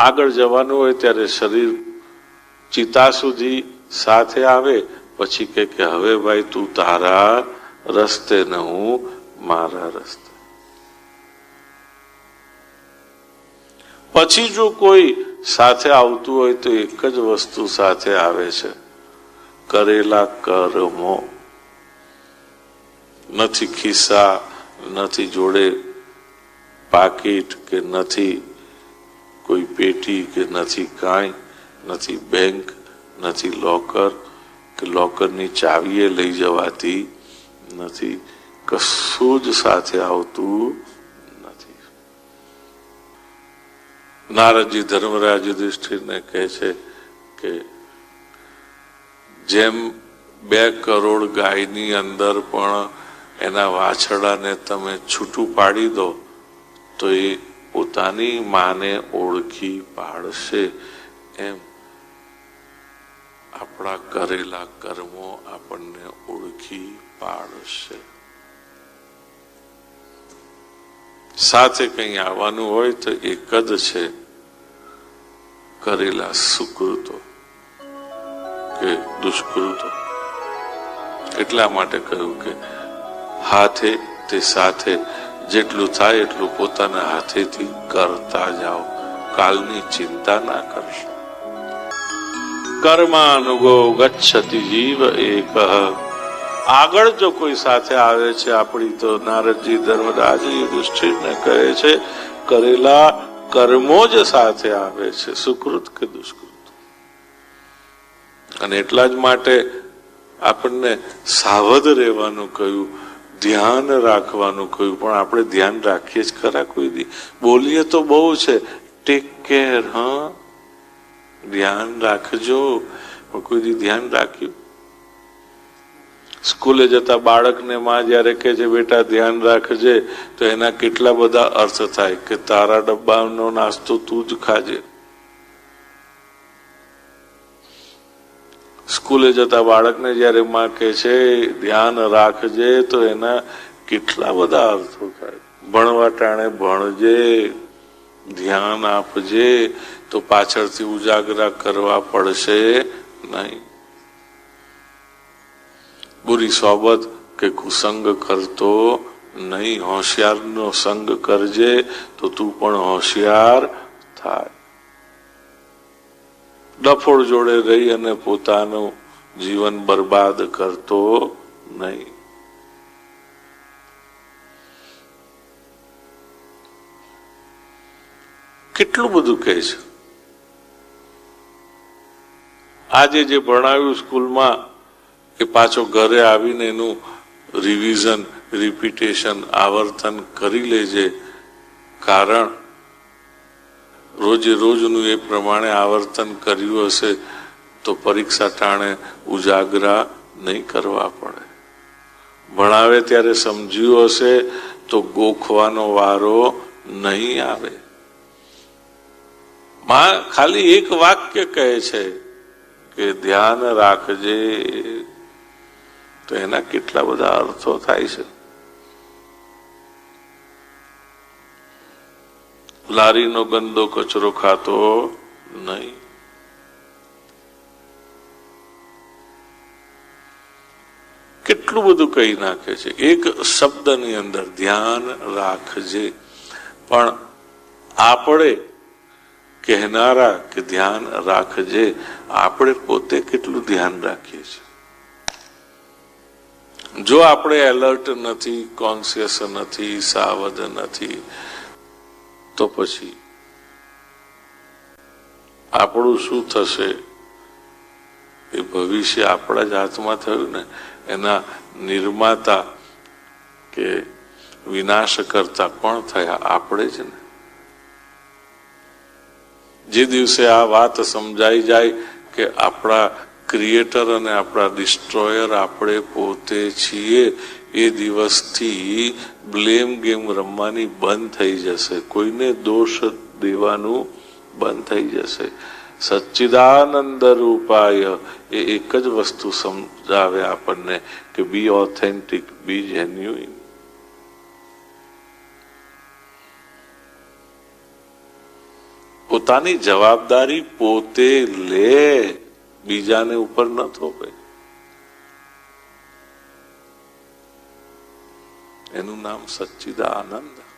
આગળ જવાનું હોય ત્યારે શરીર ચિતા સુધી સાથે આવે, પછી કે હવે ભાઈ તું તારા રસ્તે ને હું મારા રસ્તે. પછી જો કોઈ સાથે આવતું હોય તો એક જ વસ્તુ સાથે આવે છે, કરેલા કર્મો. નથી ખિસ્સા, નથી જોડે પાકીટ, કે નથી કોઈ પેટી, કે નથી કાંઈ, નથી બેંક, નથી લોકર, કે લોકરની ચાવીએ લઈ જવાતી નથી. કશું જ સાથે આવતું નથી. નારદજી ધર્મરાજ યુધિષ્ઠિરને કહે છે કે જેમ 2 કરોડ ગાયની અંદર પણ એના વાછડાને તમે છૂટું પાડી દો તો એ પોતાની માને ઓળખી પાડશે, એમ આપણા કરેલા કર્મો આપણને ઓળખી પાડશે. સાથે કંઈ આવવાનું હોય તો એક જ છે, કરેલા સુકૃતો કે દુષ્કૃતો. એટલા માટે કહ્યું કે હાથે તે સાથે જેટલું થાય એટલું પોતાના હાથેથી કરતા જાઓ, કાલની ચિંતા ના કરશો. કર્માનુગો ગચ્છતિ જીવ એક. આગળ જો કોઈ સાથે આવે છે આપણી, તો નારદજી ધર્મરાજ યુધિષ્ઠિરને કહે છે કરેલા કર્મો જ સાથે આવે છે, સુકૃત કે દુષ્કૃત. અને એટલા જ માટે આપણને સાવધ રહેવાનું કહ્યું, ધ્યાન રાખવાનું કહ્યું. પણ આપણે ધ્યાન રાખીએ જ ખરા કોઈ દી? બોલીએ તો બહુ છે, ટેક કેર, હા ધ્યાન રાખજો, પણ કોઈ દી ધ્યાન રાખ્યું? સ્કૂલે જતા બાળકને માં જયારે કહે છે બેટા ધ્યાન રાખજે, તો એના કેટલા બધા અર્થ થાય કે તારા ડબ્બાનો નાસ્તો તું જ ખાજે. સ્કૂલે જતા બાળકને જયારે માં કહે છે ધ્યાન રાખજે, તો એના કેટલા બધા અર્થો થાય. ભણવા ટાણે ભણજે, ધ્યાન આપજે, તો પાછળથી ઉજાગરા કરવા પડશે નહીં. બુરી સોબત કે કુસંગ કરતો નહીં, હોશિયારનો સંગ કરજે તો તું પણ હોશિયાર થાય. ડફોડ જોડે રહી અને પોતાનું જીવન બરબાદ કરતો નહીં. કેટલું બધું કહે છે. આજે જે ભણાવ્યું સ્કૂલમાં એ પાછો ઘરે આવીને એનું રિવિઝન, રિપીટેશન, આવર્તન કરી લેજે. કારણ રોજે રોજનું એ પ્રમાણે આવર્તન કર્યું હશે તો પરીક્ષા ટાણે ઉજાગરા નહીં કરવા પડે. ભણાવે ત્યારે સમજ્યું હશે તો ગોખવાનો વારો નહીં આવે. માં ખાલી એક વાક્ય કહે છે કે ધ્યાન રાખજે, તો એના કેટલા બધા અર્થો થાય છે. લારીનો ગંદો કચરો ખાતો નહીં. કેટલું બધું કહી નાખે છે એક શબ્દની અંદર, ધ્યાન રાખજે. પણ આપણે કહેનારા કે ધ્યાન રાખજે, આપણે પોતે કેટલું ધ્યાન રાખીએ છીએ? જો આપણે એલર્ટ નથી, કોન્શિયસ નથી, સાવધ નથી, તો પછી આપણું શું થશે એ ભવિષ્ય આપણા જ હાથમાં થયું ને. એના નિર્માતા કે વિનાશ કરતા કોણ થયા? આપણે જ ને. જે દિવસે આ વાત સમજાઈ જાય કે આપણા ક્રિએટર અને આપણા ડિસ્ટ્રોયર આપણે પોતે છીએ, એ દિવસથી બ્લેમ ગેમ રમવાની બંધ થઈ જશે. કોઈને દોષ દેવાનું બંધ થઈ જશે. સચ્ચિદાનંદ રૂપાય એ એક જ વસ્તુ સમજાવે આપણને કે બી ઓથેન્ટિક, બી જેન્યુઇન. પોતાના પોતાની જવાબદારી પોતે લે, બીજાને ઉપર ન થોપે. એનું નામ સચ્ચિદાનંદ.